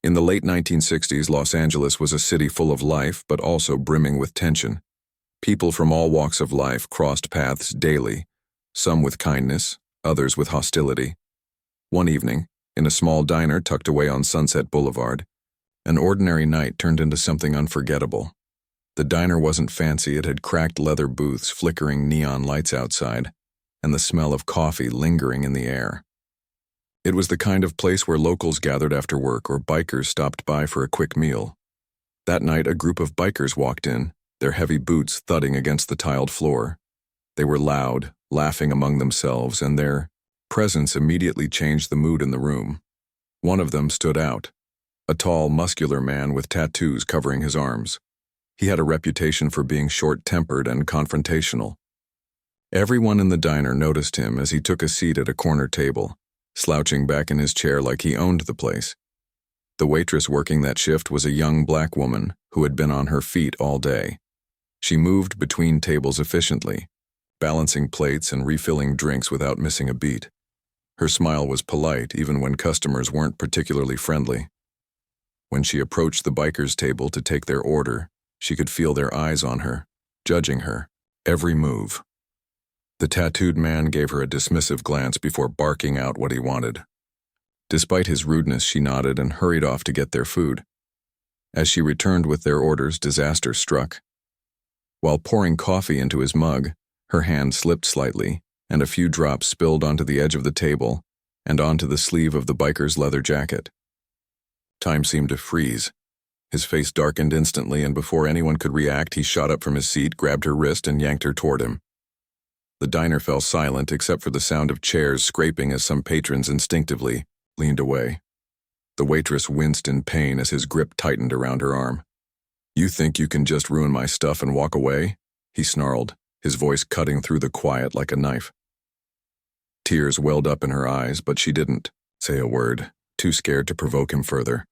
In the late 1960s, Los Angeles was a city full of life, but also brimming with tension. People from all walks of life crossed paths daily, some with kindness, others with hostility. One evening, in a small diner tucked away on Sunset Boulevard, an ordinary night turned into something unforgettable. The diner wasn't fancy. It had cracked leather booths, flickering neon lights outside, and the smell of coffee lingering in the air. It was the kind of place where locals gathered after work or bikers stopped by for a quick meal. That night, a group of bikers walked in, their heavy boots thudding against the tiled floor. They were loud, laughing among themselves, and their presence immediately changed the mood in the room. One of them stood out, a tall, muscular man with tattoos covering his arms. He had a reputation for being short-tempered and confrontational. Everyone in the diner noticed him as he took a seat at a corner table, slouching back in his chair like he owned the place. The waitress working that shift was a young black woman who had been on her feet all day. She moved between tables efficiently, balancing plates and refilling drinks without missing a beat. Her smile was polite even when customers weren't particularly friendly. When she approached the bikers' table to take their order, she could feel their eyes on her, judging her every move. The tattooed man gave her a dismissive glance before barking out what he wanted. Despite his rudeness, she nodded and hurried off to get their food. As she returned with their orders, disaster struck. While pouring coffee into his mug, her hand slipped slightly, and a few drops spilled onto the edge of the table and onto the sleeve of the biker's leather jacket. Time seemed to freeze. His face darkened instantly, and before anyone could react, he shot up from his seat, grabbed her wrist, and yanked her toward him. The diner fell silent except for the sound of chairs scraping as some patrons instinctively leaned away. The waitress winced in pain as his grip tightened around her arm. "You think you can just ruin my stuff and walk away?" he snarled, his voice cutting through the quiet like a knife. Tears welled up in her eyes, but she didn't say a word, too scared to provoke him further.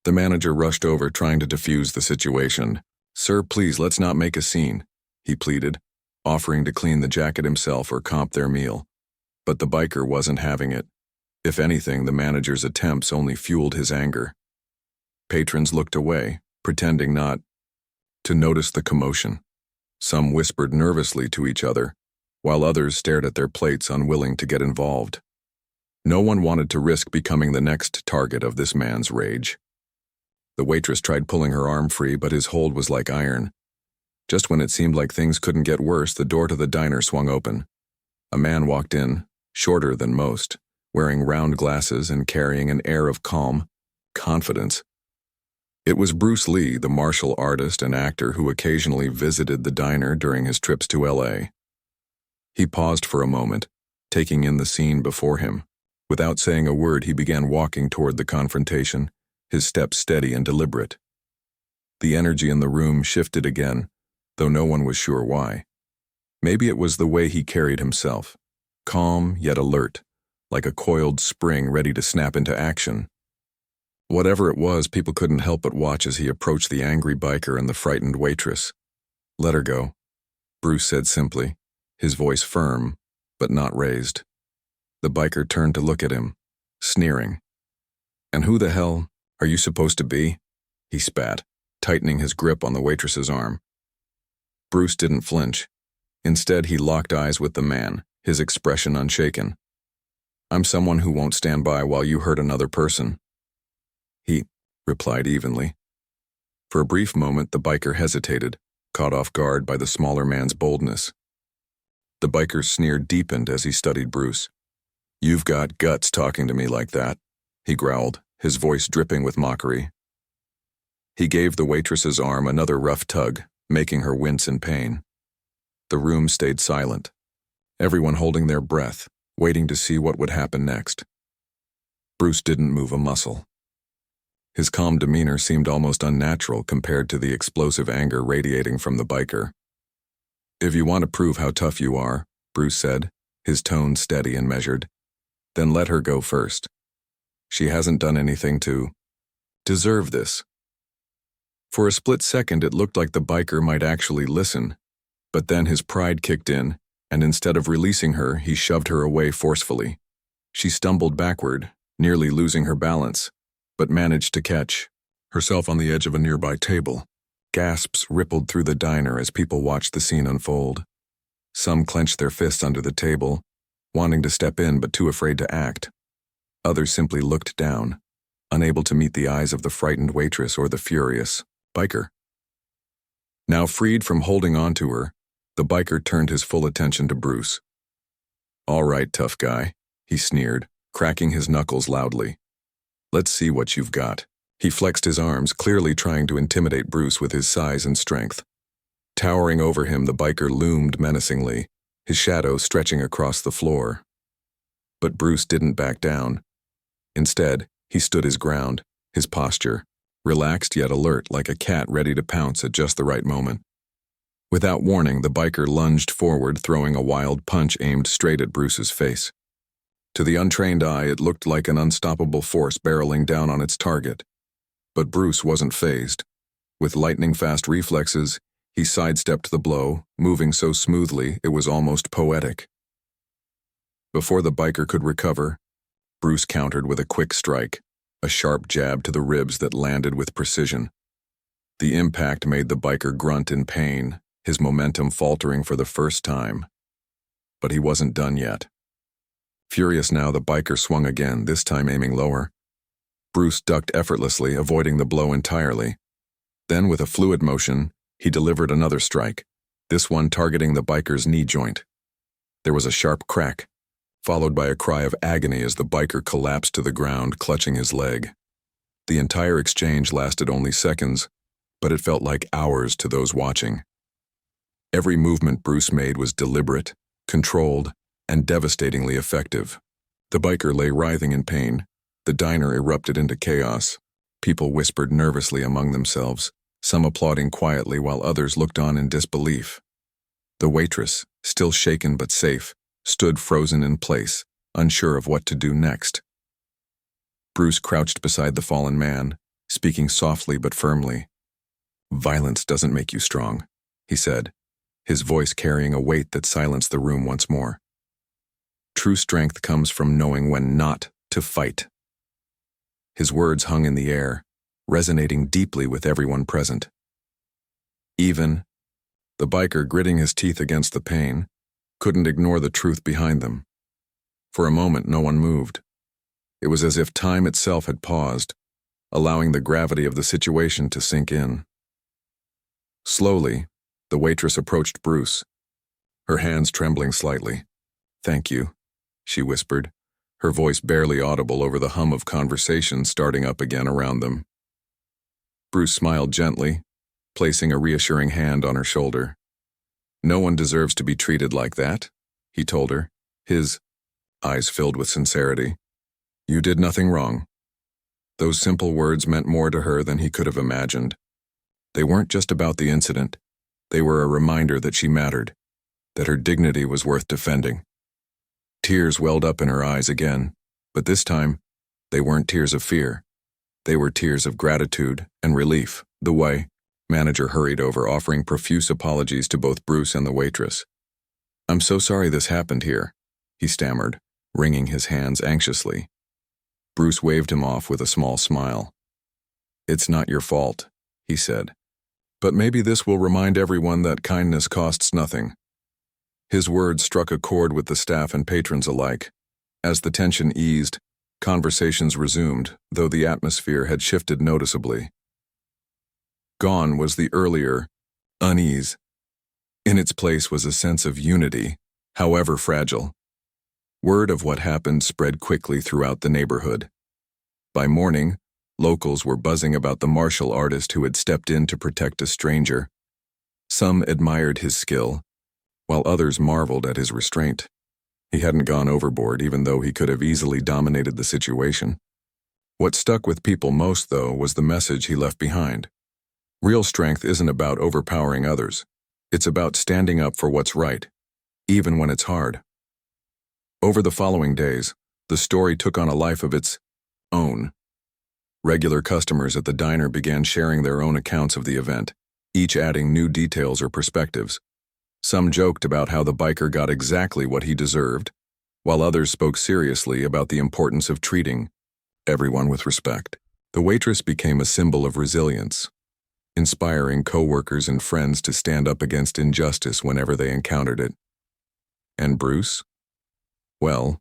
The manager rushed over, trying to defuse the situation. "Sir, please, let's not make a scene," he pleaded, offering to clean the jacket himself or comp their meal. But the biker wasn't having it. If anything, the manager's attempts only fueled his anger. Patrons looked away, pretending not to notice the commotion. Some whispered nervously to each other, while others stared at their plates, unwilling to get involved. No one wanted to risk becoming the next target of this man's rage. The waitress tried pulling her arm free, but his hold was like iron. Just when it seemed like things couldn't get worse, the door to the diner swung open. A man walked in, shorter than most, wearing round glasses and carrying an air of calm confidence. It was Bruce Lee, the martial artist and actor who occasionally visited the diner during his trips to LA. He paused for a moment, taking in the scene before him. Without saying a word, he began walking toward the confrontation, his steps steady and deliberate. The energy in the room shifted again, though no one was sure why. Maybe it was the way he carried himself, calm yet alert, like a coiled spring ready to snap into action. Whatever it was, people couldn't help but watch as he approached the angry biker and the frightened waitress. "Let her go," Bruce said simply, his voice firm, but not raised. The biker turned to look at him, sneering. "And who the hell are you supposed to be?" he spat, tightening his grip on the waitress's arm. Bruce didn't flinch. Instead, he locked eyes with the man, his expression unshaken. "I'm someone who won't stand by while you hurt another person," he replied evenly. For a brief moment, the biker hesitated, caught off guard by the smaller man's boldness. The biker's sneer deepened as he studied Bruce. "You've got guts talking to me like that," he growled, his voice dripping with mockery. He gave the waitress's arm another rough tug, making her wince in pain. The room stayed silent, everyone holding their breath, waiting to see what would happen next. Bruce didn't move a muscle. His calm demeanor seemed almost unnatural compared to the explosive anger radiating from the biker. "If you want to prove how tough you are," Bruce said, his tone steady and measured, "then let her go first. She hasn't done anything to deserve this." For a split second, it looked like the biker might actually listen, but then his pride kicked in, and instead of releasing her, he shoved her away forcefully. She stumbled backward, nearly losing her balance, but managed to catch herself on the edge of a nearby table. Gasps rippled through the diner as people watched the scene unfold. Some clenched their fists under the table, wanting to step in but too afraid to act. Others simply looked down, unable to meet the eyes of the frightened waitress or the furious biker. Now freed from holding on to her, the biker turned his full attention to Bruce. "All right, tough guy," he sneered, cracking his knuckles loudly. "Let's see what you've got." He flexed his arms, clearly trying to intimidate Bruce with his size and strength. Towering over him, the biker loomed menacingly, his shadow stretching across the floor. But Bruce didn't back down. Instead, he stood his ground, his posture, relaxed yet alert like a cat ready to pounce at just the right moment. Without warning, the biker lunged forward, throwing a wild punch aimed straight at Bruce's face. To the untrained eye, it looked like an unstoppable force barreling down on its target. But Bruce wasn't fazed. With lightning-fast reflexes, he sidestepped the blow, moving so smoothly it was almost poetic. Before the biker could recover, Bruce countered with a quick strike, a sharp jab to the ribs that landed with precision. The impact made the biker grunt in pain, his momentum faltering for the first time. But he wasn't done yet. Furious now, the biker swung again, this time aiming lower. Bruce ducked effortlessly, avoiding the blow entirely. Then, with a fluid motion, he delivered another strike, this one targeting the biker's knee joint. There was a sharp crack, followed by a cry of agony as the biker collapsed to the ground, clutching his leg. The entire exchange lasted only seconds, but it felt like hours to those watching. Every movement Bruce made was deliberate, controlled, and devastatingly effective. The biker lay writhing in pain. The diner erupted into chaos. People whispered nervously among themselves, some applauding quietly while others looked on in disbelief. The waitress, still shaken but safe, stood frozen in place, unsure of what to do next. Bruce crouched beside the fallen man, speaking softly but firmly. "Violence doesn't make you strong," he said, his voice carrying a weight that silenced the room once more. "True strength comes from knowing when not to fight." His words hung in the air, resonating deeply with everyone present. Even the biker, gritting his teeth against the pain, couldn't ignore the truth behind them. For a moment, no one moved. It was as if time itself had paused, allowing the gravity of the situation to sink in. Slowly, the waitress approached Bruce, her hands trembling slightly. "Thank you," she whispered, her voice barely audible over the hum of conversation starting up again around them. Bruce smiled gently, placing a reassuring hand on her shoulder. "No one deserves to be treated like that," he told her, his eyes filled with sincerity. "You did nothing wrong." Those simple words meant more to her than he could have imagined. They weren't just about the incident. They were a reminder that she mattered, that her dignity was worth defending. Tears welled up in her eyes again, but this time, they weren't tears of fear. They were tears of gratitude and relief. The manager hurried over, offering profuse apologies to both Bruce and the waitress. "I'm so sorry this happened here," he stammered, wringing his hands anxiously. Bruce waved him off with a small smile. "It's not your fault," he said. "But maybe this will remind everyone that kindness costs nothing." His words struck a chord with the staff and patrons alike. As the tension eased, conversations resumed, though the atmosphere had shifted noticeably. Gone was the earlier unease. In its place was a sense of unity, however fragile. Word of what happened spread quickly throughout the neighborhood. By morning, locals were buzzing about the martial artist who had stepped in to protect a stranger. Some admired his skill, while others marveled at his restraint. He hadn't gone overboard, even though he could have easily dominated the situation. What stuck with people most, though, was the message he left behind. Real strength isn't about overpowering others. It's about standing up for what's right, even when it's hard. Over the following days, the story took on a life of its own. Regular customers at the diner began sharing their own accounts of the event, each adding new details or perspectives. Some joked about how the biker got exactly what he deserved, while others spoke seriously about the importance of treating everyone with respect. The waitress became a symbol of resilience, inspiring coworkers and friends to stand up against injustice whenever they encountered it. And Bruce? Well,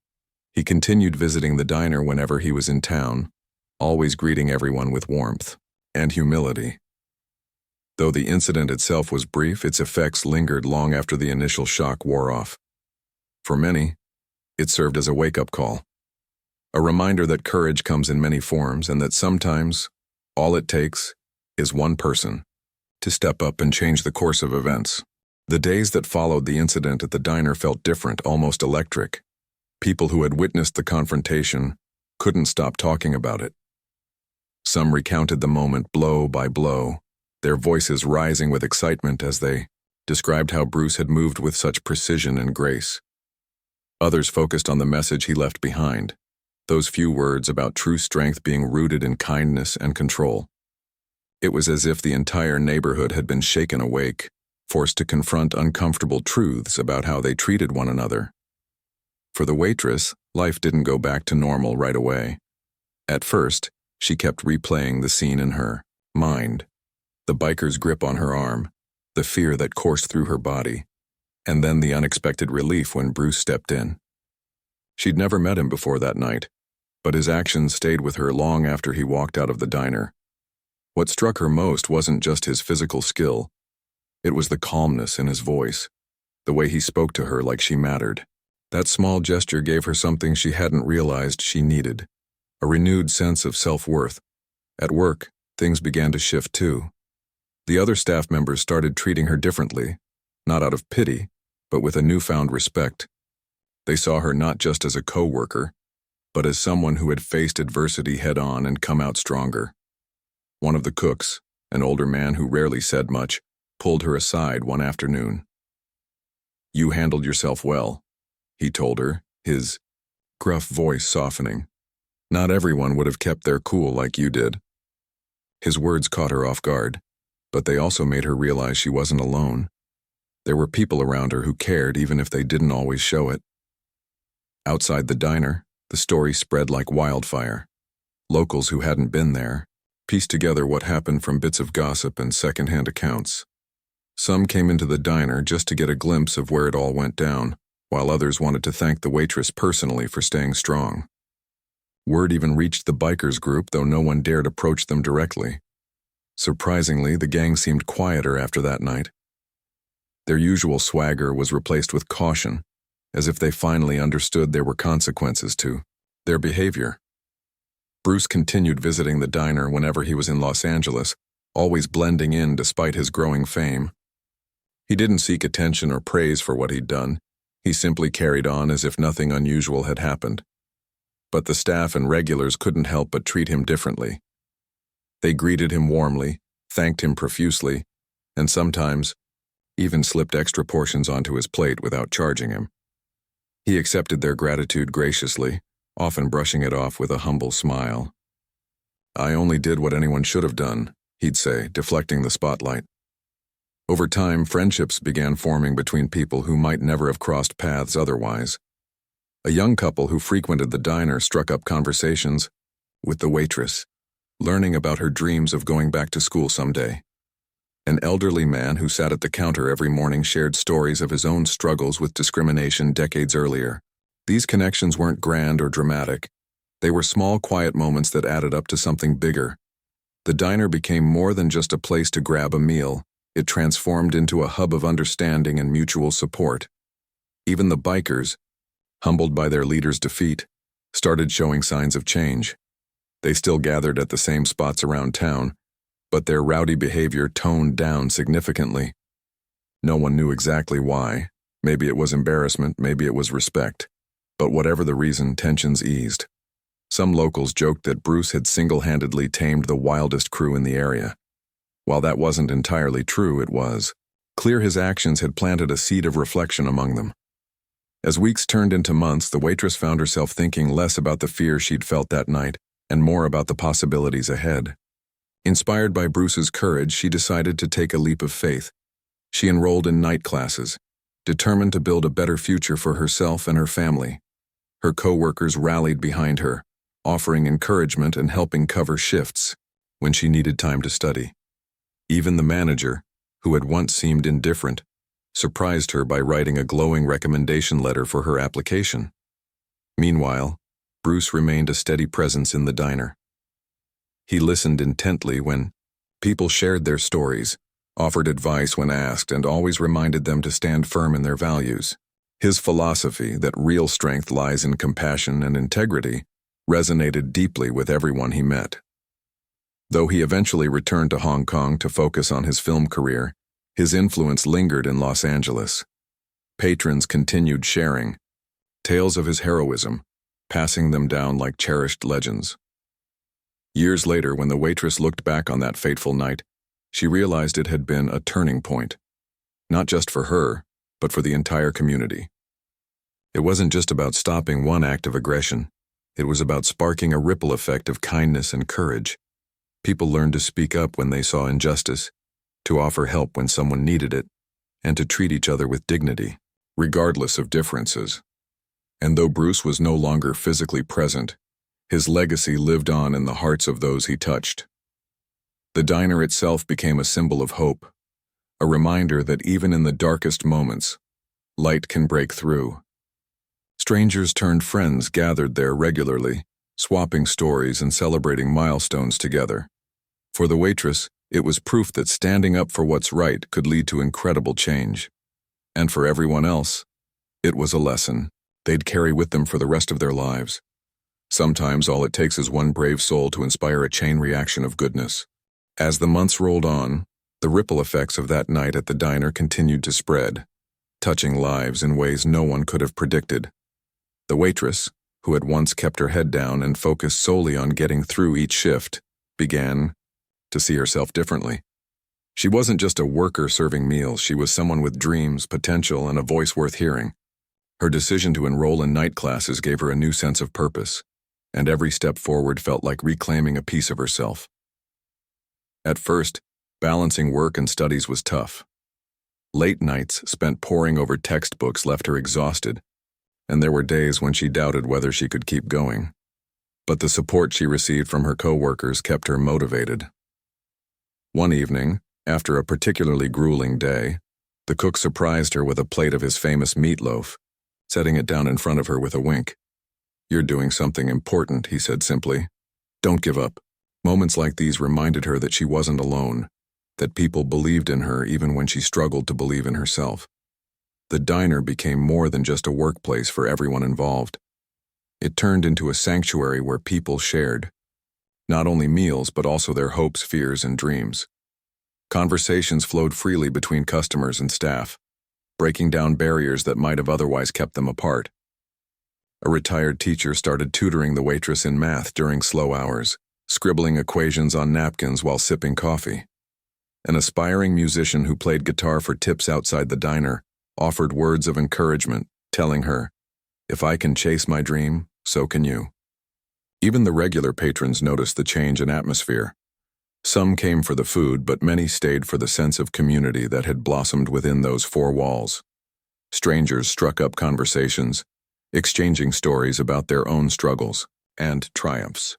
he continued visiting the diner whenever he was in town, always greeting everyone with warmth and humility. Though the incident itself was brief, its effects lingered long after the initial shock wore off. For many, it served as a wake-up call, a reminder that courage comes in many forms and that sometimes all it takes is one person to step up and change the course of events. The days that followed the incident at the diner felt different, almost electric. People who had witnessed the confrontation couldn't stop talking about it. Some recounted the moment blow by blow, their voices rising with excitement as they described how Bruce had moved with such precision and grace. Others focused on the message he left behind, those few words about true strength being rooted in kindness and control. It was as if the entire neighborhood had been shaken awake, forced to confront uncomfortable truths about how they treated one another. For the waitress, life didn't go back to normal right away. At first, she kept replaying the scene in her mind, the biker's grip on her arm, the fear that coursed through her body, and then the unexpected relief when Bruce stepped in. She'd never met him before that night, but his actions stayed with her long after he walked out of the diner. What struck her most wasn't just his physical skill. It was the calmness in his voice, the way he spoke to her like she mattered. That small gesture gave her something she hadn't realized she needed, a renewed sense of self-worth. At work, things began to shift too. The other staff members started treating her differently, not out of pity, but with a newfound respect. They saw her not just as a co-worker, but as someone who had faced adversity head-on and come out stronger. One of the cooks, an older man who rarely said much, pulled her aside one afternoon. "You handled yourself well," he told her, his gruff voice softening. "Not everyone would have kept their cool like you did." His words caught her off guard, but they also made her realize she wasn't alone. There were people around her who cared even if they didn't always show it. Outside the diner, the story spread like wildfire. Locals who hadn't been there pieced together what happened from bits of gossip and secondhand accounts. Some came into the diner just to get a glimpse of where it all went down, while others wanted to thank the waitress personally for staying strong. Word even reached the bikers group, though no one dared approach them directly. Surprisingly, the gang seemed quieter after that night. Their usual swagger was replaced with caution, as if they finally understood there were consequences to their behavior. Bruce continued visiting the diner whenever he was in Los Angeles, always blending in despite his growing fame. He didn't seek attention or praise for what he'd done. He simply carried on as if nothing unusual had happened. But the staff and regulars couldn't help but treat him differently. They greeted him warmly, thanked him profusely, and sometimes even slipped extra portions onto his plate without charging him. He accepted their gratitude graciously, often brushing it off with a humble smile. "I only did what anyone should have done," he'd say, deflecting the spotlight. Over time, friendships began forming between people who might never have crossed paths otherwise. A young couple who frequented the diner struck up conversations with the waitress, learning about her dreams of going back to school someday. An elderly man who sat at the counter every morning shared stories of his own struggles with discrimination decades earlier. These connections weren't grand or dramatic. They were small, quiet moments that added up to something bigger. The diner became more than just a place to grab a meal. It transformed into a hub of understanding and mutual support. Even the bikers, humbled by their leader's defeat, started showing signs of change. They still gathered at the same spots around town, but their rowdy behavior toned down significantly. No one knew exactly why. Maybe it was embarrassment, maybe it was respect. But whatever the reason, tensions eased. Some locals joked that Bruce had single-handedly tamed the wildest crew in the area. While that wasn't entirely true, it was clear his actions had planted a seed of reflection among them. As weeks turned into months, the waitress found herself thinking less about the fear she'd felt that night and more about the possibilities ahead. Inspired by Bruce's courage, she decided to take a leap of faith. She enrolled in night classes, determined to build a better future for herself and her family. Her co-workers rallied behind her, offering encouragement and helping cover shifts when she needed time to study. Even the manager, who had once seemed indifferent, surprised her by writing a glowing recommendation letter for her application. Meanwhile, Bruce remained a steady presence in the diner. He listened intently when people shared their stories, offered advice when asked, and always reminded them to stand firm in their values. His philosophy that real strength lies in compassion and integrity resonated deeply with everyone he met. Though he eventually returned to Hong Kong to focus on his film career, his influence lingered in Los Angeles. Patrons continued sharing tales of his heroism, passing them down like cherished legends. Years later, when the waitress looked back on that fateful night, she realized it had been a turning point, not just for her, but for the entire community. It wasn't just about stopping one act of aggression. It was about sparking a ripple effect of kindness and courage. People learned to speak up when they saw injustice, to offer help when someone needed it, and to treat each other with dignity, regardless of differences. And though Bruce was no longer physically present, his legacy lived on in the hearts of those he touched. The diner itself became a symbol of hope, a reminder that even in the darkest moments, light can break through. Strangers turned friends gathered there regularly, swapping stories and celebrating milestones together. For the waitress, it was proof that standing up for what's right could lead to incredible change. And for everyone else, it was a lesson they'd carry with them for the rest of their lives. Sometimes all it takes is one brave soul to inspire a chain reaction of goodness. As the months rolled on, the ripple effects of that night at the diner continued to spread, touching lives in ways no one could have predicted. The waitress, who had once kept her head down and focused solely on getting through each shift, began to see herself differently. She wasn't just a worker serving meals, she was someone with dreams, potential, and a voice worth hearing. Her decision to enroll in night classes gave her a new sense of purpose, and every step forward felt like reclaiming a piece of herself. At first, balancing work and studies was tough. Late nights spent poring over textbooks left her exhausted, and there were days when she doubted whether she could keep going. But the support she received from her co-workers kept her motivated. One evening, after a particularly grueling day, the cook surprised her with a plate of his famous meatloaf, setting it down in front of her with a wink. "You're doing something important," he said simply. "Don't give up." Moments like these reminded her that she wasn't alone, that people believed in her even when she struggled to believe in herself. The diner became more than just a workplace for everyone involved. It turned into a sanctuary where people shared, not only meals but also their hopes, fears, and dreams. Conversations flowed freely between customers and staff, breaking down barriers that might have otherwise kept them apart. A retired teacher started tutoring the waitress in math during slow hours, scribbling equations on napkins while sipping coffee. An aspiring musician who played guitar for tips outside the diner offered words of encouragement, telling her, "If I can chase my dream, so can you." Even the regular patrons noticed the change in atmosphere. Some came for the food, but many stayed for the sense of community that had blossomed within those four walls. Strangers struck up conversations, exchanging stories about their own struggles and triumphs.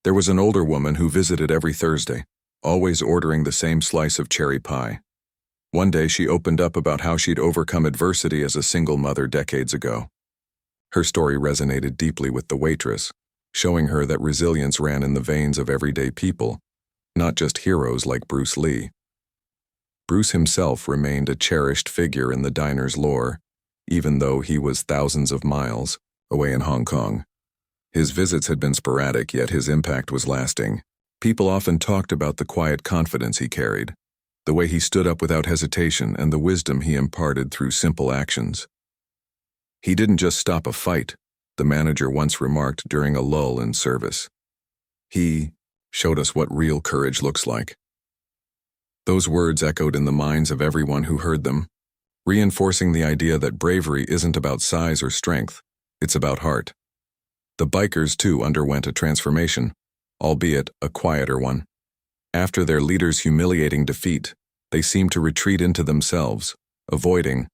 There was an older woman who visited every Thursday, always ordering the same slice of cherry pie. One day she opened up about how she'd overcome adversity as a single mother decades ago. Her story resonated deeply with the waitress, showing her that resilience ran in the veins of everyday people, not just heroes like Bruce Lee. Bruce himself remained a cherished figure in the diner's lore, even though he was thousands of miles away in Hong Kong. His visits had been sporadic, yet his impact was lasting. People often talked about the quiet confidence he carried, the way he stood up without hesitation, and the wisdom he imparted through simple actions. "He didn't just stop a fight," the manager once remarked during a lull in service. "He showed us what real courage looks like." Those words echoed in the minds of everyone who heard them, reinforcing the idea that bravery isn't about size or strength, it's about heart. The bikers, too, underwent a transformation, albeit a quieter one. After their leader's humiliating defeat, they seemed to retreat into themselves, avoiding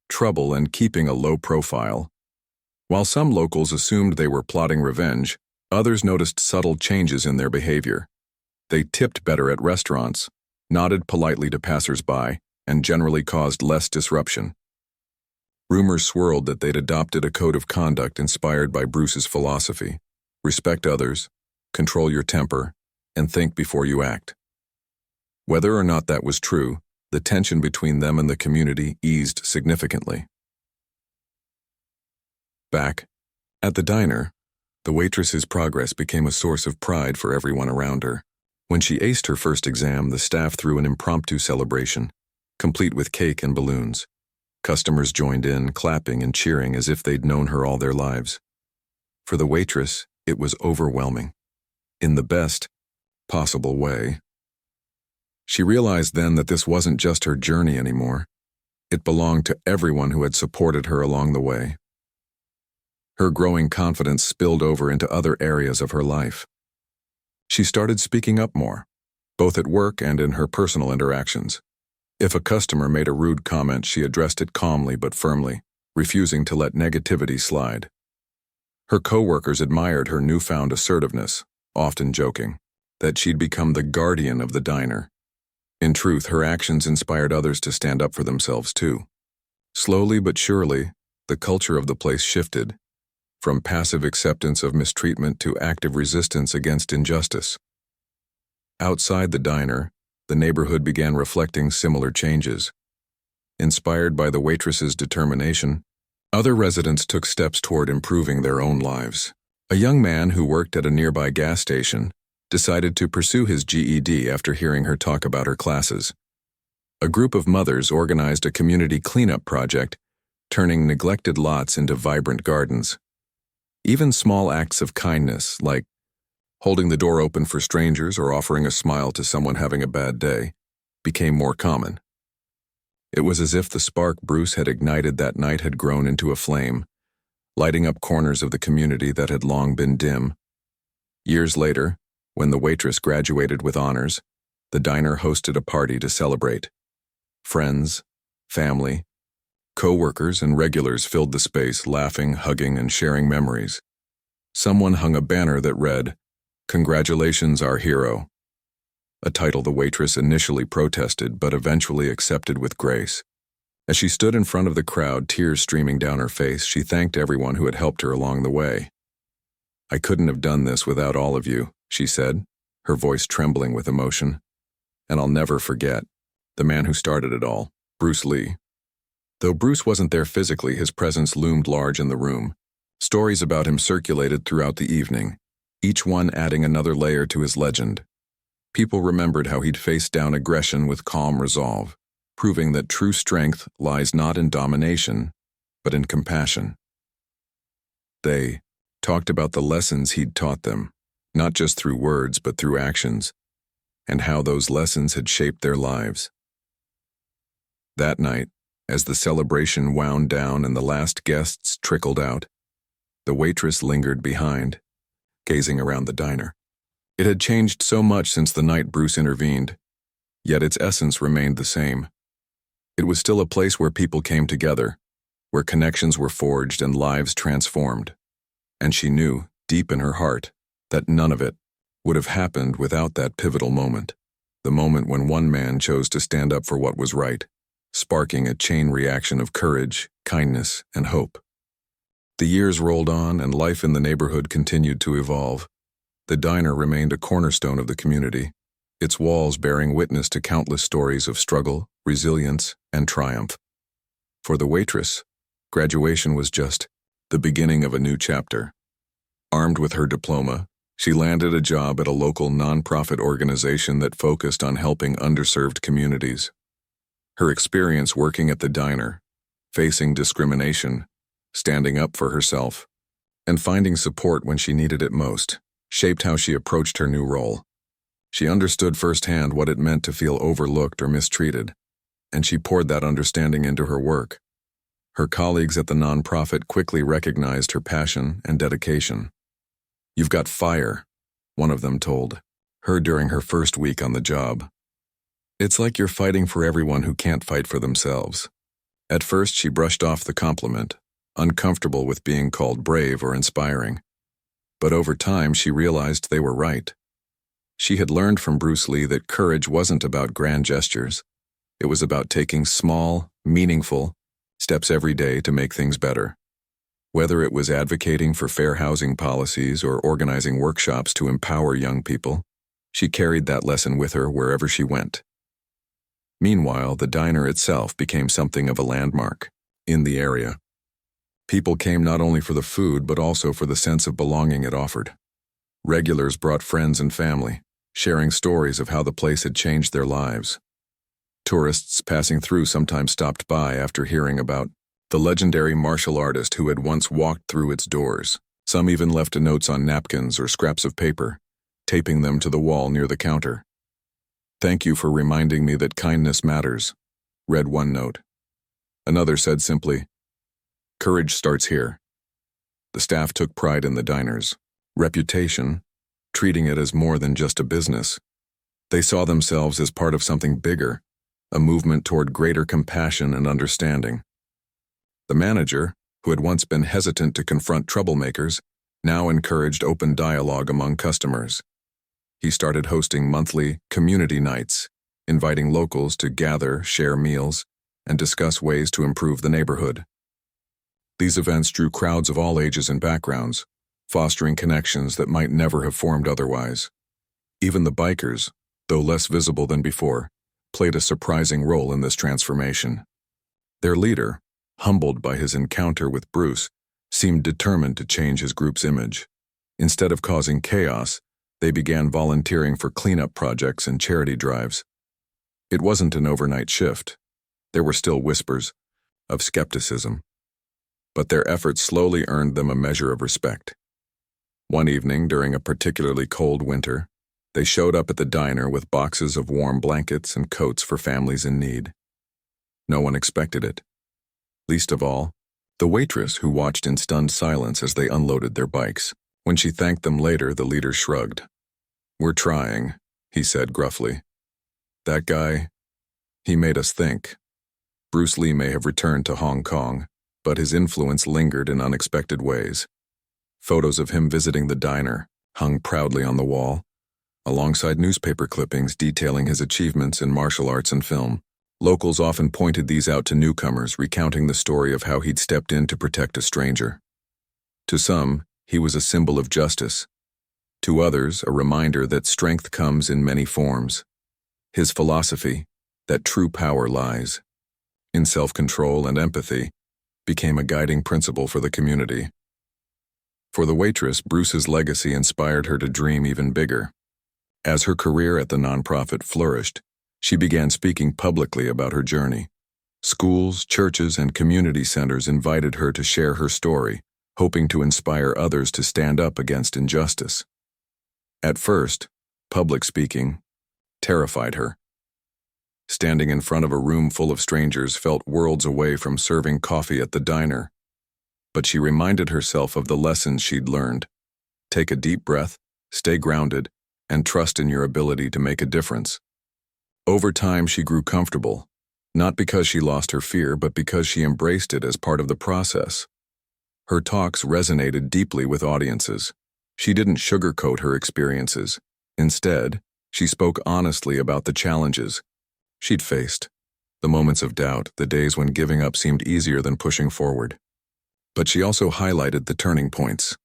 trouble and keeping a low profile. While some locals assumed they were plotting revenge, others noticed subtle changes in their behavior. They tipped better at restaurants, nodded politely to passers-by, and generally caused less disruption. Rumors swirled that they'd adopted a code of conduct inspired by Bruce's philosophy: respect others, control your temper, and think before you act. Whether or not that was true, the tension between them and the community eased significantly. Back at the diner, the waitress's progress became a source of pride for everyone around her. When she aced her first exam, the staff threw an impromptu celebration, complete with cake and balloons. Customers joined in, clapping and cheering as if they'd known her all their lives. For the waitress, it was overwhelming, in the best possible way. She realized then that this wasn't just her journey anymore. It belonged to everyone who had supported her along the way. Her growing confidence spilled over into other areas of her life. She started speaking up more, both at work and in her personal interactions. If a customer made a rude comment, she addressed it calmly but firmly, refusing to let negativity slide. Her coworkers admired her newfound assertiveness, often joking that she'd become the guardian of the diner. In truth, her actions inspired others to stand up for themselves too. Slowly but surely, the culture of the place shifted, from passive acceptance of mistreatment to active resistance against injustice. Outside the diner, the neighborhood began reflecting similar changes. Inspired by the waitress's determination, other residents took steps toward improving their own lives. A young man who worked at a nearby gas station decided to pursue his GED after hearing her talk about her classes. A group of mothers organized a community cleanup project, turning neglected lots into vibrant gardens. Even small acts of kindness, like holding the door open for strangers or offering a smile to someone having a bad day, became more common. It was as if the spark Bruce had ignited that night had grown into a flame, lighting up corners of the community that had long been dim. Years later, when the waitress graduated with honors, the diner hosted a party to celebrate. Friends, family, co-workers, and regulars filled the space, laughing, hugging, and sharing memories. Someone hung a banner that read, "Congratulations, our hero," a title the waitress initially protested but eventually accepted with grace. As she stood in front of the crowd, tears streaming down her face, she thanked everyone who had helped her along the way. "I couldn't have done this without all of you," she said, her voice trembling with emotion. "And I'll never forget the man who started it all, Bruce Lee." Though Bruce wasn't there physically, his presence loomed large in the room. Stories about him circulated throughout the evening, each one adding another layer to his legend. People remembered how he'd faced down aggression with calm resolve, proving that true strength lies not in domination, but in compassion. They talked about the lessons he'd taught them, not just through words but through actions, and how those lessons had shaped their lives. That night, as the celebration wound down and the last guests trickled out, the waitress lingered behind, gazing around the diner. It had changed so much since the night Bruce intervened, yet its essence remained the same. It was still a place where people came together, where connections were forged and lives transformed. And she knew, deep in her heart, that none of it would have happened without that pivotal moment, the moment when one man chose to stand up for what was right, sparking a chain reaction of courage, kindness, and hope. The years rolled on and life in the neighborhood continued to evolve. The diner remained a cornerstone of the community, its walls bearing witness to countless stories of struggle, resilience, and triumph. For the waitress, graduation was just the beginning of a new chapter. Armed with her diploma, she landed a job at a local nonprofit organization that focused on helping underserved communities. Her experience working at the diner, facing discrimination, standing up for herself, and finding support when she needed it most, shaped how she approached her new role. She understood firsthand what it meant to feel overlooked or mistreated, and she poured that understanding into her work. Her colleagues at the nonprofit quickly recognized her passion and dedication. "You've got fire," one of them told her during her first week on the job. "It's like you're fighting for everyone who can't fight for themselves." At first, she brushed off the compliment, uncomfortable with being called brave or inspiring. But over time, she realized they were right. She had learned from Bruce Lee that courage wasn't about grand gestures. It was about taking small, meaningful steps every day to make things better. Whether it was advocating for fair housing policies or organizing workshops to empower young people, she carried that lesson with her wherever she went. Meanwhile, the diner itself became something of a landmark in the area. People came not only for the food but also for the sense of belonging it offered. Regulars brought friends and family, sharing stories of how the place had changed their lives. Tourists passing through sometimes stopped by after hearing about the legendary martial artist who had once walked through its doors. Some even left notes on napkins or scraps of paper, taping them to the wall near the counter. "Thank you for reminding me that kindness matters," read one note. Another said simply, "Courage starts here." The staff took pride in the diner's reputation, treating it as more than just a business. They saw themselves as part of something bigger, a movement toward greater compassion and understanding. The manager, who had once been hesitant to confront troublemakers, now encouraged open dialogue among customers. He started hosting monthly community nights, inviting locals to gather, share meals, and discuss ways to improve the neighborhood. These events drew crowds of all ages and backgrounds, fostering connections that might never have formed otherwise. Even the bikers, though less visible than before, played a surprising role in this transformation. Their leader, humbled by his encounter with Bruce, seemed determined to change his group's image. Instead of causing chaos, they began volunteering for cleanup projects and charity drives. It wasn't an overnight shift. There were still whispers of skepticism, but their efforts slowly earned them a measure of respect. One evening, during a particularly cold winter, they showed up at the diner with boxes of warm blankets and coats for families in need. No one expected it. Least of all, the waitress, who watched in stunned silence as they unloaded their bikes. When she thanked them later, the leader shrugged. "We're trying," he said gruffly. "That guy, he made us think." Bruce Lee may have returned to Hong Kong, but his influence lingered in unexpected ways. Photos of him visiting the diner hung proudly on the wall, alongside newspaper clippings detailing his achievements in martial arts and film. Locals often pointed these out to newcomers, recounting the story of how he'd stepped in to protect a stranger. To some, he was a symbol of justice. To others, a reminder that strength comes in many forms. His philosophy, that true power lies in self-control and empathy, became a guiding principle for the community. For the waitress, Bruce's legacy inspired her to dream even bigger. As her career at the nonprofit flourished, she began speaking publicly about her journey. Schools, churches, and community centers invited her to share her story, hoping to inspire others to stand up against injustice. At first, public speaking terrified her. Standing in front of a room full of strangers felt worlds away from serving coffee at the diner. But she reminded herself of the lessons she'd learned. Take a deep breath, stay grounded, and trust in your ability to make a difference. Over time, she grew comfortable, not because she lost her fear, but because she embraced it as part of the process. Her talks resonated deeply with audiences. She didn't sugarcoat her experiences. Instead, she spoke honestly about the challenges she'd faced, the moments of doubt, the days when giving up seemed easier than pushing forward. But she also highlighted the turning points.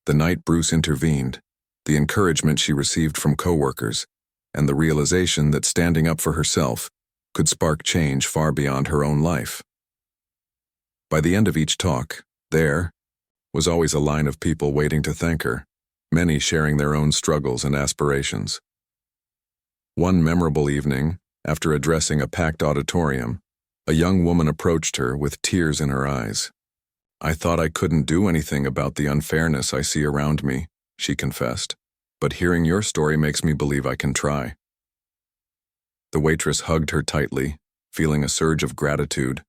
The night Bruce intervened, the encouragement she received from coworkers, and the realization that standing up for herself could spark change far beyond her own life. By the end of each talk, there was always a line of people waiting to thank her, many sharing their own struggles and aspirations. One memorable evening, after addressing a packed auditorium, a young woman approached her with tears in her eyes. "I thought I couldn't do anything about the unfairness I see around me," she confessed, "but hearing your story makes me believe I can try." The waitress hugged her tightly, feeling a surge of gratitude,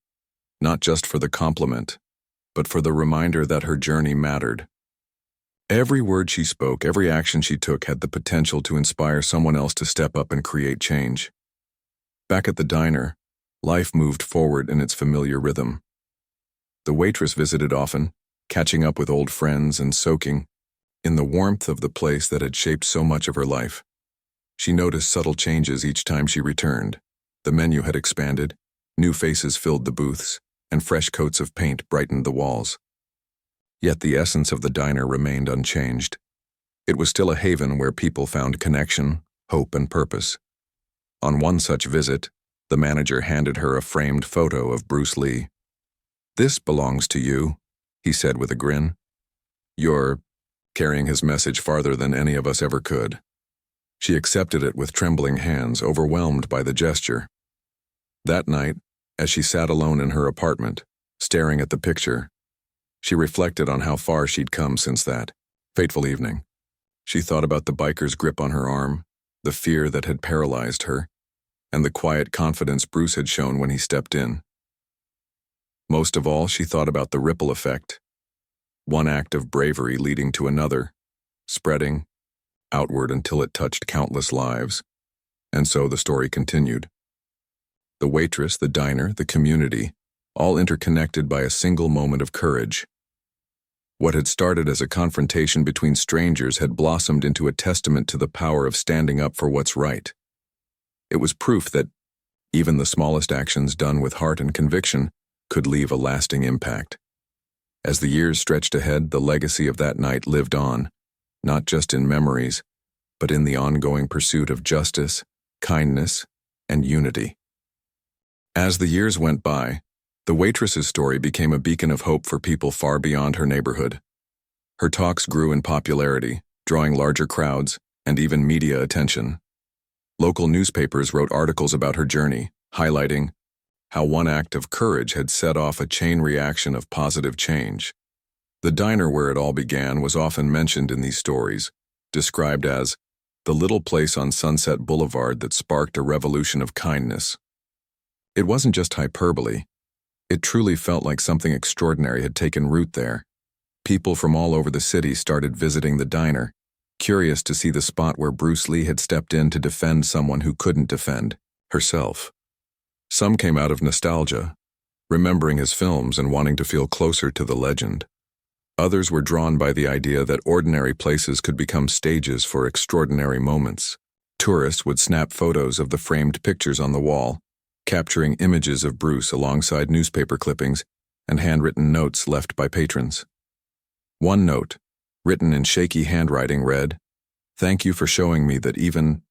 not just for the compliment, but for the reminder that her journey mattered. Every word she spoke, every action she took had the potential to inspire someone else to step up and create change. Back at the diner, life moved forward in its familiar rhythm. The waitress visited often, catching up with old friends and soaking in the warmth of the place that had shaped so much of her life. She noticed subtle changes each time she returned. The menu had expanded, new faces filled the booths, and fresh coats of paint brightened the walls. Yet the essence of the diner remained unchanged. It was still a haven where people found connection, hope, and purpose. On one such visit, the manager handed her a framed photo of Bruce Lee. "This belongs to you," he said with a grin. "You're carrying his message farther than any of us ever could." She accepted it with trembling hands, overwhelmed by the gesture. That night, as she sat alone in her apartment, staring at the picture, she reflected on how far she'd come since that fateful evening. She thought about the biker's grip on her arm, the fear that had paralyzed her, and the quiet confidence Bruce had shown when he stepped in. Most of all, she thought about the ripple effect, one act of bravery leading to another, spreading outward until it touched countless lives. And so the story continued. The waitress, the diner, the community, all interconnected by a single moment of courage. What had started as a confrontation between strangers had blossomed into a testament to the power of standing up for what's right. It was proof that even the smallest actions done with heart and conviction could leave a lasting impact. As the years stretched ahead, the legacy of that night lived on, not just in memories, but in the ongoing pursuit of justice, kindness, and unity. As the years went by, the waitress's story became a beacon of hope for people far beyond her neighborhood. Her talks grew in popularity, drawing larger crowds and even media attention. Local newspapers wrote articles about her journey, highlighting how one act of courage had set off a chain reaction of positive change. The diner where it all began was often mentioned in these stories, described as the little place on Sunset Boulevard that sparked a revolution of kindness. It wasn't just hyperbole. It truly felt like something extraordinary had taken root there. People from all over the city started visiting the diner, curious to see the spot where Bruce Lee had stepped in to defend someone who couldn't defend herself. Some came out of nostalgia, remembering his films and wanting to feel closer to the legend. Others were drawn by the idea that ordinary places could become stages for extraordinary moments. Tourists would snap photos of the framed pictures on the wall, capturing images of Bruce alongside newspaper clippings and handwritten notes left by patrons. One note, written in shaky handwriting, read, "Thank you for showing me that even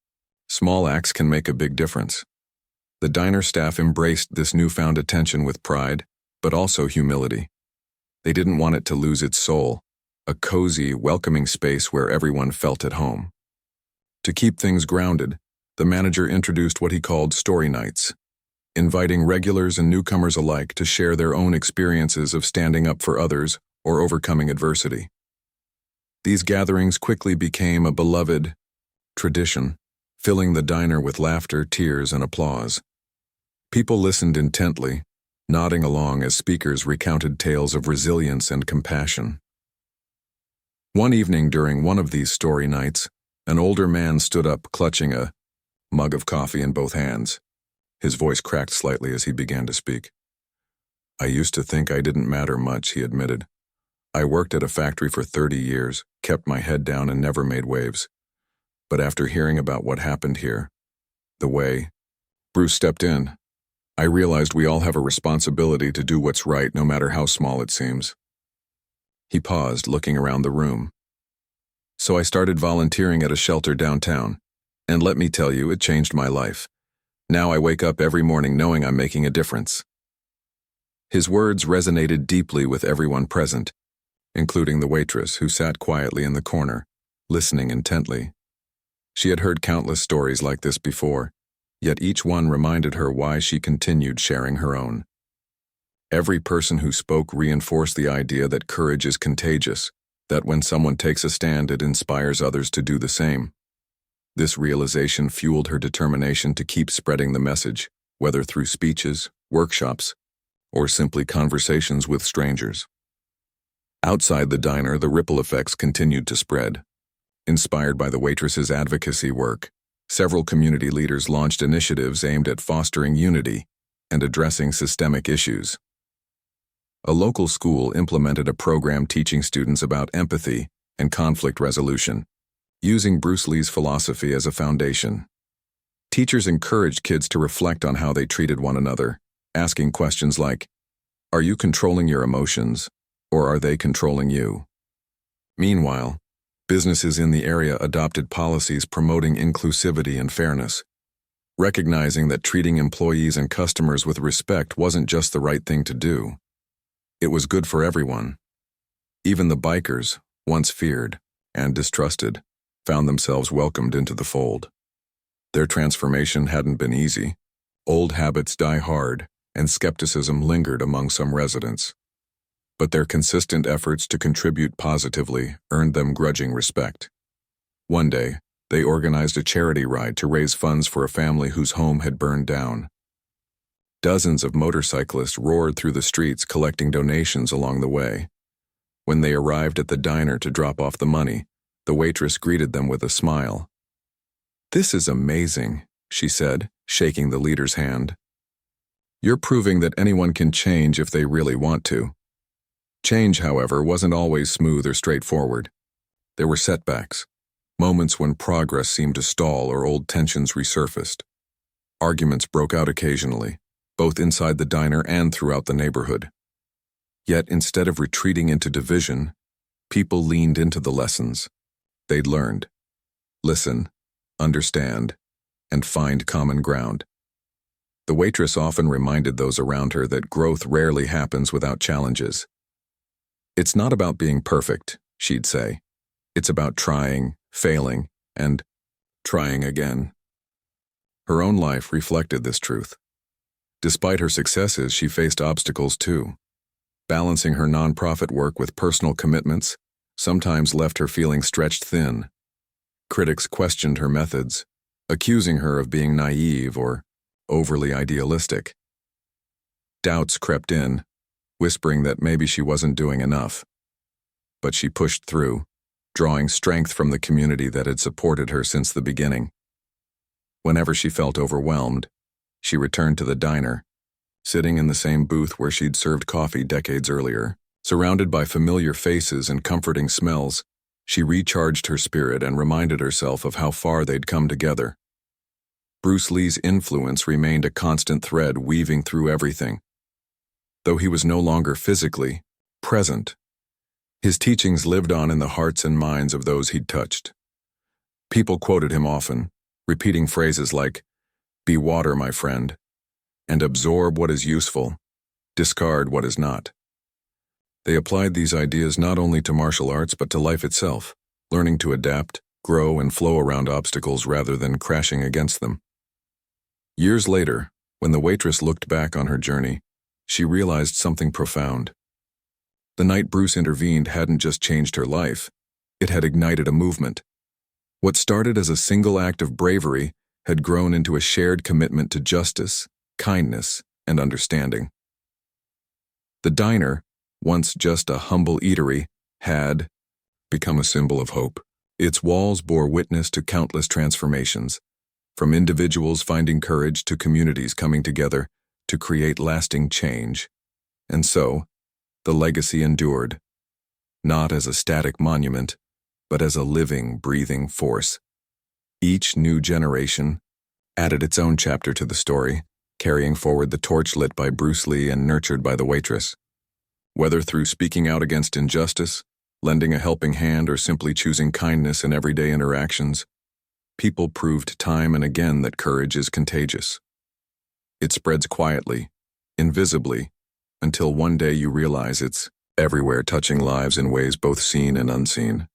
small acts can make a big difference." The diner staff embraced this newfound attention with pride, but also humility. They didn't want it to lose its soul, a cozy, welcoming space where everyone felt at home. To keep things grounded, the manager introduced what he called story nights, inviting regulars and newcomers alike to share their own experiences of standing up for others or overcoming adversity. These gatherings quickly became a beloved tradition, filling the diner with laughter, tears, and applause. People listened intently, nodding along as speakers recounted tales of resilience and compassion. One evening during one of these story nights, an older man stood up clutching a mug of coffee in both hands. His voice cracked slightly as he began to speak. "I used to think I didn't matter much," he admitted. "I worked at a factory for 30 years, kept my head down and never made waves. But after hearing about what happened here, the way Bruce stepped in, I realized we all have a responsibility to do what's right no matter how small it seems." He paused, looking around the room. "So I started volunteering at a shelter downtown, and let me tell you, it changed my life. Now I wake up every morning knowing I'm making a difference." His words resonated deeply with everyone present, including the waitress who sat quietly in the corner, listening intently. She had heard countless stories like this before, yet each one reminded her why she continued sharing her own. Every person who spoke reinforced the idea that courage is contagious, that when someone takes a stand, it inspires others to do the same. This realization fueled her determination to keep spreading the message, whether through speeches, workshops, or simply conversations with strangers. Outside the diner, the ripple effects continued to spread. Inspired by the waitress's advocacy work, several community leaders launched initiatives aimed at fostering unity and addressing systemic issues. A local school implemented a program teaching students about empathy and conflict resolution, using Bruce Lee's philosophy as a foundation. Teachers encouraged kids to reflect on how they treated one another, asking questions like, "Are you controlling your emotions, or are they controlling you?" Meanwhile, businesses in the area adopted policies promoting inclusivity and fairness, recognizing that treating employees and customers with respect wasn't just the right thing to do. It was good for everyone. Even the bikers, once feared and distrusted, found themselves welcomed into the fold. Their transformation hadn't been easy. Old habits die hard, and skepticism lingered among some residents. But their consistent efforts to contribute positively earned them grudging respect. One day, they organized a charity ride to raise funds for a family whose home had burned down. Dozens of motorcyclists roared through the streets collecting donations along the way. When they arrived at the diner to drop off the money, the waitress greeted them with a smile. "This is amazing," she said, shaking the leader's hand. "You're proving that anyone can change if they really want to." Change, however, wasn't always smooth or straightforward. There were setbacks, moments when progress seemed to stall or old tensions resurfaced. Arguments broke out occasionally, both inside the diner and throughout the neighborhood. Yet instead of retreating into division, people leaned into the lessons they'd learned. Listen, understand, and find common ground. The waitress often reminded those around her that growth rarely happens without challenges. "It's not about being perfect," she'd say. "It's about trying, failing, and trying again." Her own life reflected this truth. Despite her successes, she faced obstacles too. Balancing her nonprofit work with personal commitments sometimes left her feeling stretched thin. Critics questioned her methods, accusing her of being naive or overly idealistic. Doubts crept in, whispering that maybe she wasn't doing enough. But she pushed through, drawing strength from the community that had supported her since the beginning. Whenever she felt overwhelmed, she returned to the diner, sitting in the same booth where she'd served coffee decades earlier. Surrounded by familiar faces and comforting smells, she recharged her spirit and reminded herself of how far they'd come together. Bruce Lee's influence remained a constant thread weaving through everything. Though he was no longer physically present, his teachings lived on in the hearts and minds of those he'd touched. People quoted him often, repeating phrases like, "Be water, my friend," and "Absorb what is useful, discard what is not." They applied these ideas not only to martial arts but to life itself, learning to adapt, grow, and flow around obstacles rather than crashing against them. Years later, when the waitress looked back on her journey, she realized something profound. The night Bruce intervened hadn't just changed her life, it had ignited a movement. What started as a single act of bravery had grown into a shared commitment to justice, kindness, and understanding. The diner, once just a humble eatery, had become a symbol of hope. Its walls bore witness to countless transformations, from individuals finding courage to communities coming together to create lasting change. And so, the legacy endured, not as a static monument, but as a living, breathing force. Each new generation added its own chapter to the story, carrying forward the torch lit by Bruce Lee and nurtured by the waitress. Whether through speaking out against injustice, lending a helping hand, or simply choosing kindness in everyday interactions, people proved time and again that courage is contagious. It spreads quietly, invisibly, until one day you realize it's everywhere, touching lives in ways both seen and unseen.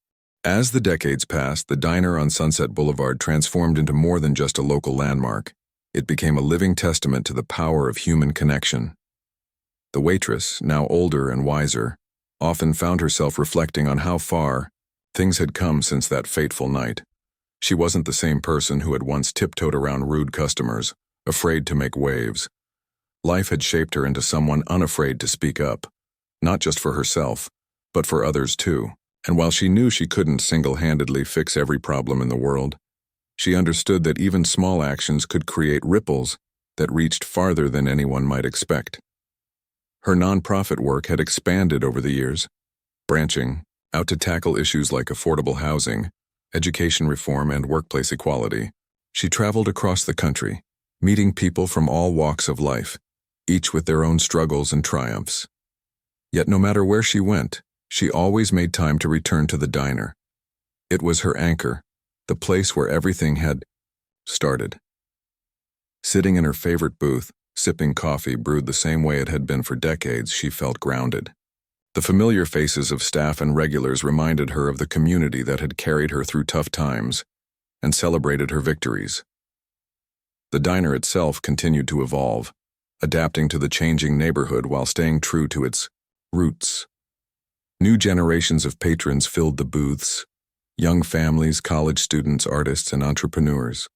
As the decades passed, the diner on Sunset Boulevard transformed into more than just a local landmark. It became a living testament to the power of human connection. The waitress, now older and wiser, often found herself reflecting on how far things had come since that fateful night. She wasn't the same person who had once tiptoed around rude customers, afraid to make waves. Life had shaped her into someone unafraid to speak up, not just for herself, but for others too. And while she knew she couldn't single-handedly fix every problem in the world, she understood that even small actions could create ripples that reached farther than anyone might expect. Her nonprofit work had expanded over the years, branching out to tackle issues like affordable housing, education reform, and workplace equality. She traveled across the country, meeting people from all walks of life, each with their own struggles and triumphs. Yet no matter where she went, she always made time to return to the diner. It was her anchor, the place where everything had started. Sitting in her favorite booth, sipping coffee brewed the same way it had been for decades, she felt grounded. The familiar faces of staff and regulars reminded her of the community that had carried her through tough times and celebrated her victories. The diner itself continued to evolve, adapting to the changing neighborhood while staying true to its roots. New generations of patrons filled the booths, young families, college students, artists, and entrepreneurs.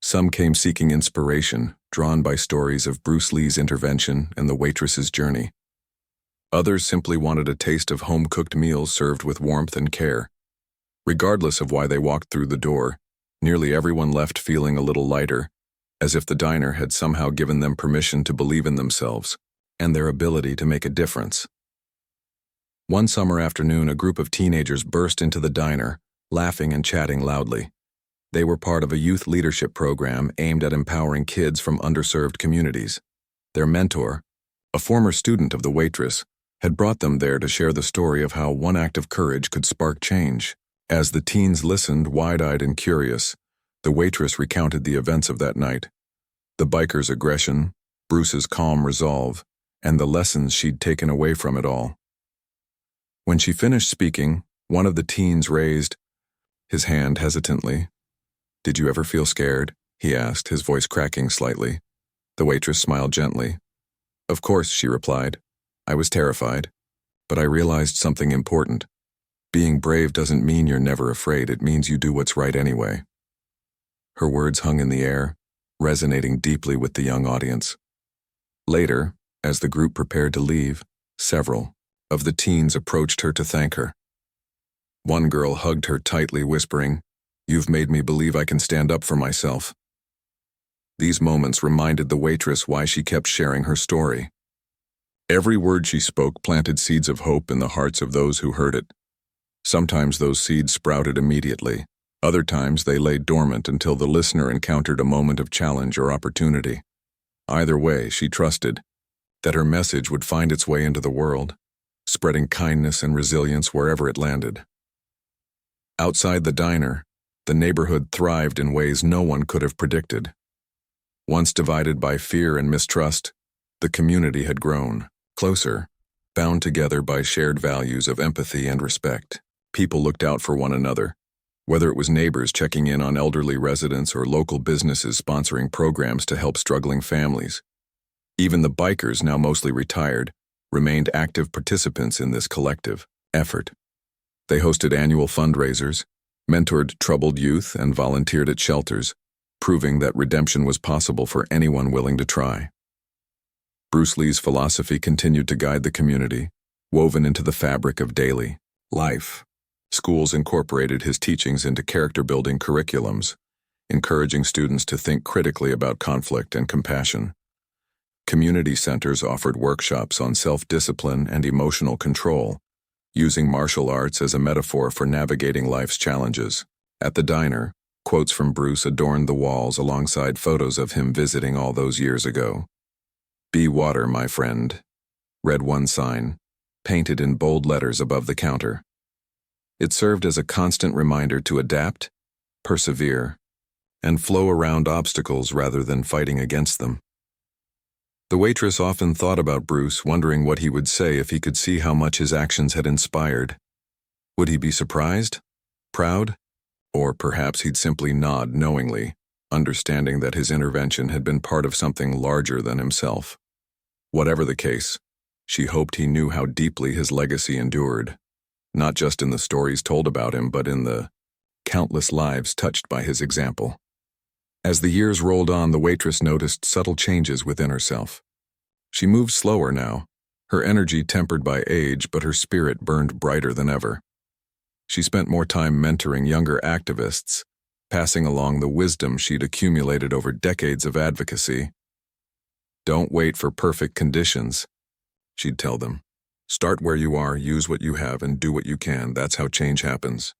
Some came seeking inspiration, drawn by stories of Bruce Lee's intervention and the waitress's journey. Others simply wanted a taste of home-cooked meals served with warmth and care. Regardless of why they walked through the door, nearly everyone left feeling a little lighter, as if the diner had somehow given them permission to believe in themselves and their ability to make a difference. One summer afternoon, a group of teenagers burst into the diner, laughing and chatting loudly. They were part of a youth leadership program aimed at empowering kids from underserved communities. Their mentor, a former student of the waitress, had brought them there to share the story of how one act of courage could spark change. As the teens listened, wide-eyed and curious, the waitress recounted the events of that night, the biker's aggression, Bruce's calm resolve, and the lessons she'd taken away from it all. When she finished speaking, one of the teens raised his hand hesitantly. "Did you ever feel scared?" he asked, his voice cracking slightly. The waitress smiled gently. "Of course," she replied. "I was terrified. But I realized something important. Being brave doesn't mean you're never afraid, it means you do what's right anyway." Her words hung in the air, resonating deeply with the young audience. Later, as the group prepared to leave, several of the teens approached her to thank her. One girl hugged her tightly, whispering, "You've made me believe I can stand up for myself." These moments reminded the waitress why she kept sharing her story. Every word she spoke planted seeds of hope in the hearts of those who heard it. Sometimes those seeds sprouted immediately. Other times they lay dormant until the listener encountered a moment of challenge or opportunity. Either way, she trusted that her message would find its way into the world, spreading kindness and resilience wherever it landed. Outside the diner, the neighborhood thrived in ways no one could have predicted. Once divided by fear and mistrust, the community had grown closer, bound together by shared values of empathy and respect. People looked out for one another, whether it was neighbors checking in on elderly residents or local businesses sponsoring programs to help struggling families. Even the bikers, now mostly retired, remained active participants in this collective effort. They hosted annual fundraisers, mentored troubled youth, and volunteered at shelters, proving that redemption was possible for anyone willing to try. Bruce Lee's philosophy continued to guide the community, woven into the fabric of daily life. Schools incorporated his teachings into character-building curriculums, encouraging students to think critically about conflict and compassion. Community centers offered workshops on self-discipline and emotional control, using martial arts as a metaphor for navigating life's challenges. At the diner, quotes from Bruce adorned the walls alongside photos of him visiting all those years ago. "Be water, my friend," read one sign, painted in bold letters above the counter. It served as a constant reminder to adapt, persevere, and flow around obstacles rather than fighting against them. The waitress often thought about Bruce, wondering what he would say if he could see how much his actions had inspired. Would he be surprised? Proud? Or perhaps he'd simply nod knowingly, understanding that his intervention had been part of something larger than himself. Whatever the case, she hoped he knew how deeply his legacy endured, not just in the stories told about him, but in the countless lives touched by his example. As the years rolled on, the waitress noticed subtle changes within herself. She moved slower now, her energy tempered by age, but her spirit burned brighter than ever. She spent more time mentoring younger activists, passing along the wisdom she'd accumulated over decades of advocacy. Don't wait for perfect conditions. she'd tell them. Start where you are, use what you have, and do what you can. That's how change happens.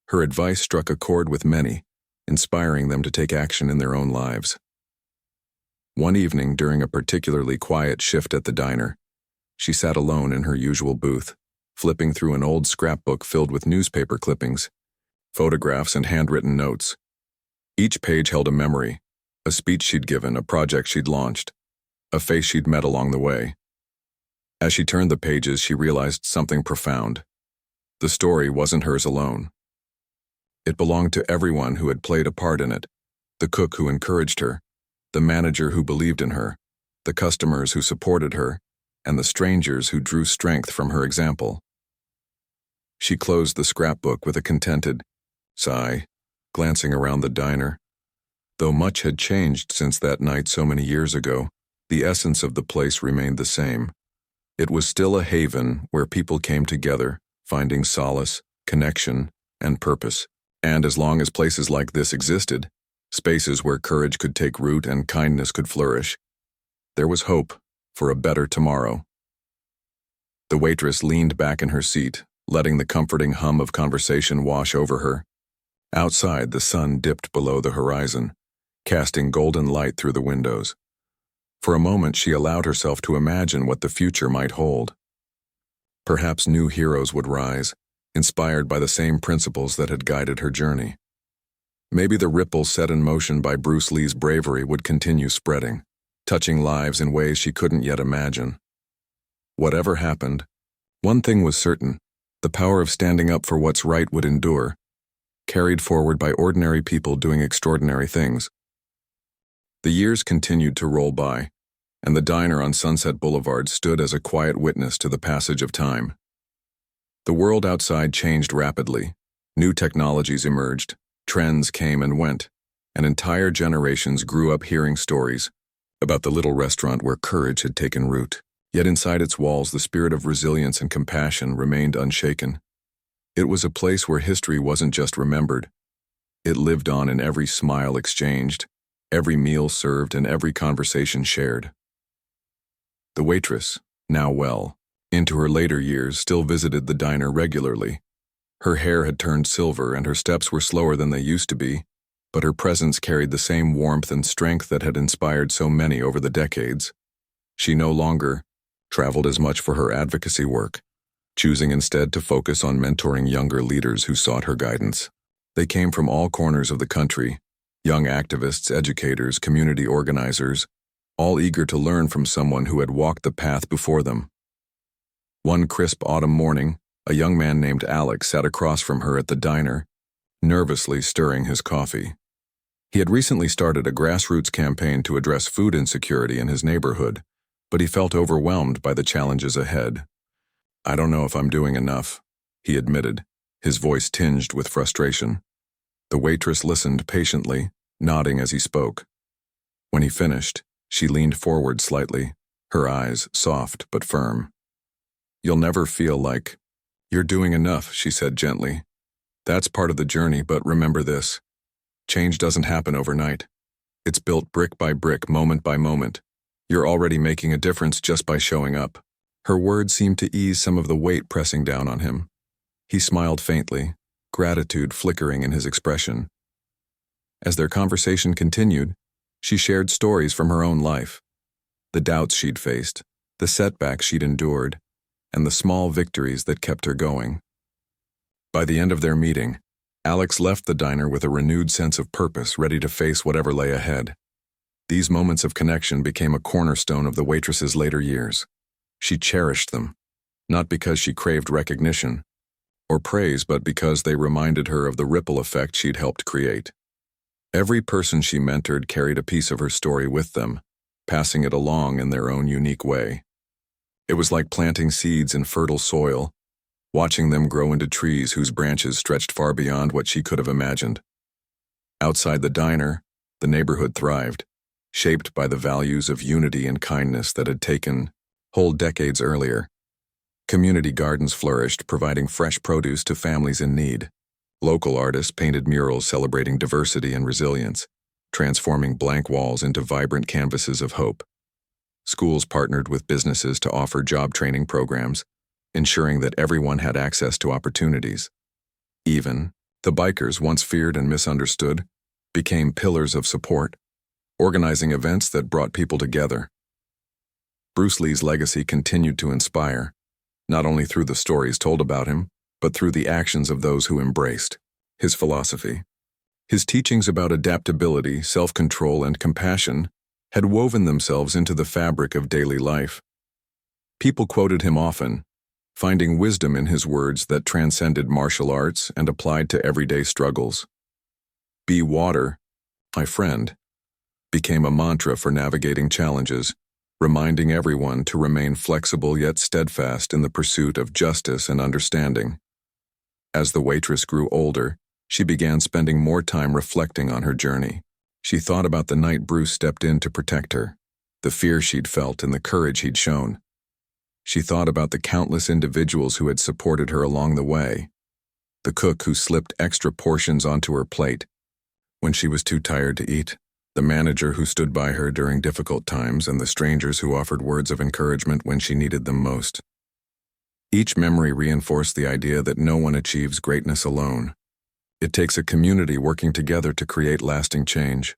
Her advice struck a chord with many, inspiring them to take action in their own lives. One evening, during a particularly quiet shift at the diner, she sat alone in her usual booth, flipping through an old scrapbook filled with newspaper clippings, photographs, and handwritten notes. Each page held a memory, a speech she'd given, a project she'd launched, a face she'd met along the way. As she turned the pages, she realized something profound. The story wasn't hers alone. It belonged to everyone who had played a part in it: the cook who encouraged her, the manager who believed in her, the customers who supported her, and the strangers who drew strength from her example. She closed the scrapbook with a contented sigh, glancing around the diner. Though much had changed since that night so many years ago, the essence of the place remained the same. It was still a haven where people came together, finding solace, connection, and purpose. And as long as places like this existed, spaces where courage could take root and kindness could flourish, there was hope for a better tomorrow. The waitress leaned back in her seat, letting the comforting hum of conversation wash over her. Outside, the sun dipped below the horizon, casting golden light through the windows. For a moment, she allowed herself to imagine what the future might hold. Perhaps new heroes would rise, inspired by the same principles that had guided her journey. Maybe the ripples set in motion by Bruce Lee's bravery would continue spreading, touching lives in ways she couldn't yet imagine. Whatever happened, one thing was certain: the power of standing up for what's right would endure, carried forward by ordinary people doing extraordinary things. The years continued to roll by, and the diner on Sunset Boulevard stood as a quiet witness to the passage of time. The world outside changed rapidly. New technologies emerged, trends came and went, and entire generations grew up hearing stories about the little restaurant where courage had taken root. Yet inside its walls, the spirit of resilience and compassion remained unshaken. It was a place where history wasn't just remembered. It lived on in every smile exchanged, every meal served, and every conversation shared. The waitress, now well into her later years, still visited the diner regularly. Her hair had turned silver and her steps were slower than they used to be, but her presence carried the same warmth and strength that had inspired so many over the decades. She no longer traveled as much for her advocacy work, choosing instead to focus on mentoring younger leaders who sought her guidance. They came from all corners of the country: young activists, educators, community organizers, all eager to learn from someone who had walked the path before them. One crisp autumn morning, a young man named Alex sat across from her at the diner, nervously stirring his coffee. He had recently started a grassroots campaign to address food insecurity in his neighborhood, but he felt overwhelmed by the challenges ahead. "I don't know if I'm doing enough," he admitted, his voice tinged with frustration. The waitress listened patiently, nodding as he spoke. When he finished, she leaned forward slightly, her eyes soft but firm. "You'll never feel like you're doing enough," she said gently. "That's part of the journey, but remember this: change doesn't happen overnight. It's built brick by brick, moment by moment. You're already making a difference just by showing up." Her words seemed to ease some of the weight pressing down on him. He smiled faintly, gratitude flickering in his expression. As their conversation continued, she shared stories from her own life: the doubts she'd faced, the setbacks she'd endured, and the small victories that kept her going. By the end of their meeting, Alex left the diner with a renewed sense of purpose, ready to face whatever lay ahead. These moments of connection became a cornerstone of the waitress's later years. She cherished them, not because she craved recognition or praise, but because they reminded her of the ripple effect she'd helped create. Every person she mentored carried a piece of her story with them, passing it along in their own unique way. It was like planting seeds in fertile soil, watching them grow into trees whose branches stretched far beyond what she could have imagined. Outside the diner, the neighborhood thrived, shaped by the values of unity and kindness that had taken hold decades earlier. Community gardens flourished, providing fresh produce to families in need. Local artists painted murals celebrating diversity and resilience, transforming blank walls into vibrant canvases of hope. Schools partnered with businesses to offer job training programs, ensuring that everyone had access to opportunities. Even the bikers, once feared and misunderstood, became pillars of support, organizing events that brought people together. Bruce Lee's legacy continued to inspire, not only through the stories told about him, but through the actions of those who embraced his philosophy. His teachings about adaptability, self-control, and compassion had woven themselves into the fabric of daily life. People quoted him often, finding wisdom in his words that transcended martial arts and applied to everyday struggles. "Be water, my friend," became a mantra for navigating challenges, reminding everyone to remain flexible yet steadfast in the pursuit of justice and understanding. As the waitress grew older, she began spending more time reflecting on her journey. She thought about the night Bruce stepped in to protect her, the fear she'd felt and the courage he'd shown. She thought about the countless individuals who had supported her along the way, the cook who slipped extra portions onto her plate when she was too tired to eat, the manager who stood by her during difficult times, and the strangers who offered words of encouragement when she needed them most. Each memory reinforced the idea that no one achieves greatness alone. It takes a community working together to create lasting change.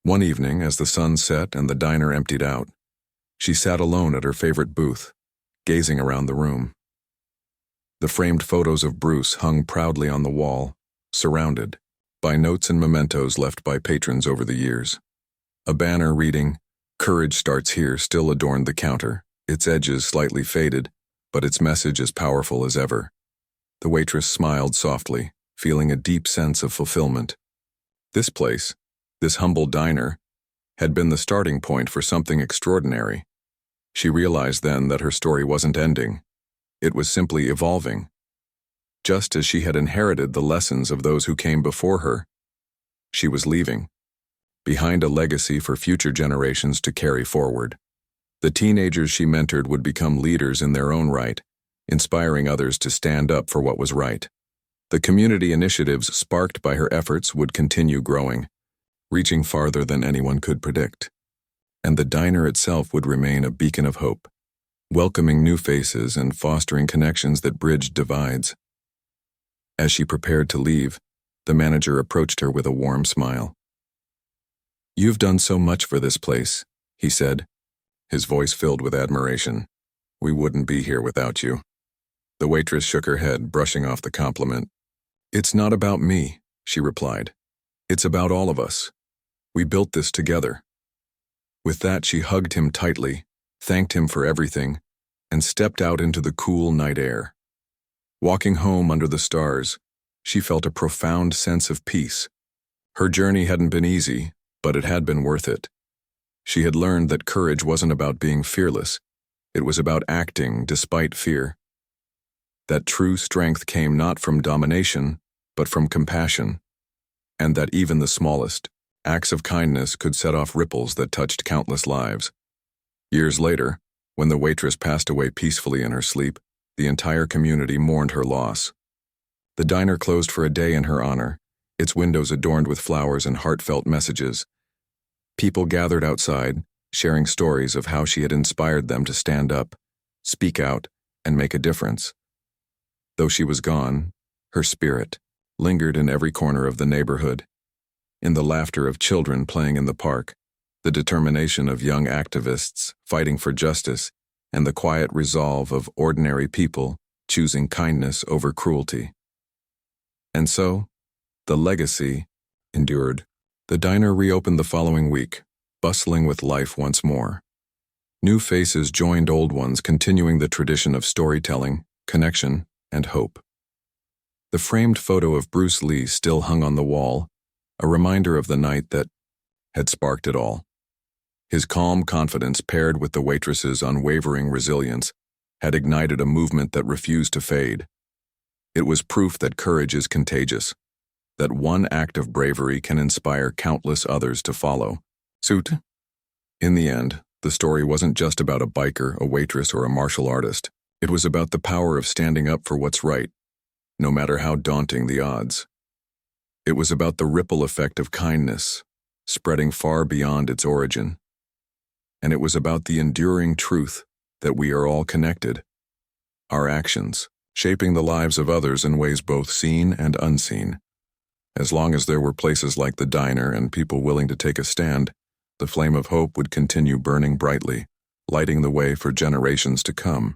One evening, as the sun set and the diner emptied out, she sat alone at her favorite booth, gazing around the room. The framed photos of Bruce hung proudly on the wall, surrounded by notes and mementos left by patrons over the years. A banner reading, "Courage starts here," still adorned the counter, its edges slightly faded, but its message as powerful as ever. The waitress smiled softly, feeling a deep sense of fulfillment. This place, this humble diner, had been the starting point for something extraordinary. She realized then that her story wasn't ending. It was simply evolving. Just as she had inherited the lessons of those who came before her, she was leaving behind a legacy for future generations to carry forward. The teenagers she mentored would become leaders in their own right, inspiring others to stand up for what was right. The community initiatives sparked by her efforts would continue growing, reaching farther than anyone could predict. And the diner itself would remain a beacon of hope, welcoming new faces and fostering connections that bridged divides. As she prepared to leave, the manager approached her with a warm smile. "You've done so much for this place," he said, his voice filled with admiration. "We wouldn't be here without you." The waitress shook her head, brushing off the compliment. "It's not about me," she replied. "It's about all of us. We built this together." With that, she hugged him tightly, thanked him for everything, and stepped out into the cool night air. Walking home under the stars, she felt a profound sense of peace. Her journey hadn't been easy, but it had been worth it. She had learned that courage wasn't about being fearless. It was about acting despite fear. That true strength came not from domination, but from compassion, and that even the smallest acts of kindness could set off ripples that touched countless lives. Years later, when the waitress passed away peacefully in her sleep, the entire community mourned her loss. The diner closed for a day in her honor, its windows adorned with flowers and heartfelt messages. People gathered outside, sharing stories of how she had inspired them to stand up, speak out, and make a difference. Though she was gone, her spirit lingered in every corner of the neighborhood. In the laughter of children playing in the park, the determination of young activists fighting for justice, and the quiet resolve of ordinary people choosing kindness over cruelty. And so, the legacy endured. The diner reopened the following week, bustling with life once more. New faces joined old ones, continuing the tradition of storytelling, connection, and hope. The framed photo of Bruce Lee still hung on the wall, a reminder of the night that had sparked it all. His calm confidence, paired with the waitress's unwavering resilience, had ignited a movement that refused to fade. It was proof that courage is contagious, that one act of bravery can inspire countless others to follow suit. In the end, the story wasn't just about a biker, a waitress, or a martial artist. It was about the power of standing up for what's right, no matter how daunting the odds. It was about the ripple effect of kindness, spreading far beyond its origin. and it was about the enduring truth that we are all connected. Our actions, shaping the lives of others in ways both seen and unseen. As long as there were places like the diner and people willing to take a stand, the flame of hope would continue burning brightly, lighting the way for generations to come.